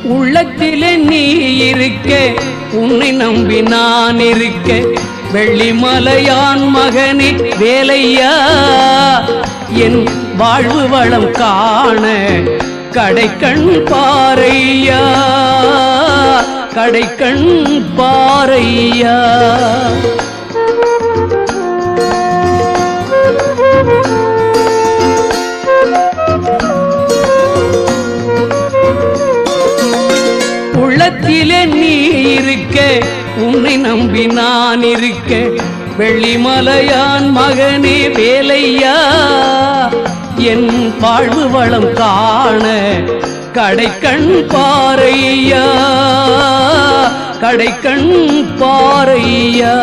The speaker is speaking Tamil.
உள்ளத்திலே நீ இருக்க, உன்னை நம்பி நான் இருக்க, வெள்ளிமலையான் மகனே வேலையா, என் வாழ்வு வளம் காண கடைக்கண் பாரையா, கடைக்கண் பாரையா. உள்ளத்திலே நீ இருக்க, உன்னை நம்பி நான் இருக்க, வெள்ளிமலையான் மகனே வேலையா, என் வாழ்வு வளம் காண கடைக்கண் பாரையா, கடைக்கண் பாரையா.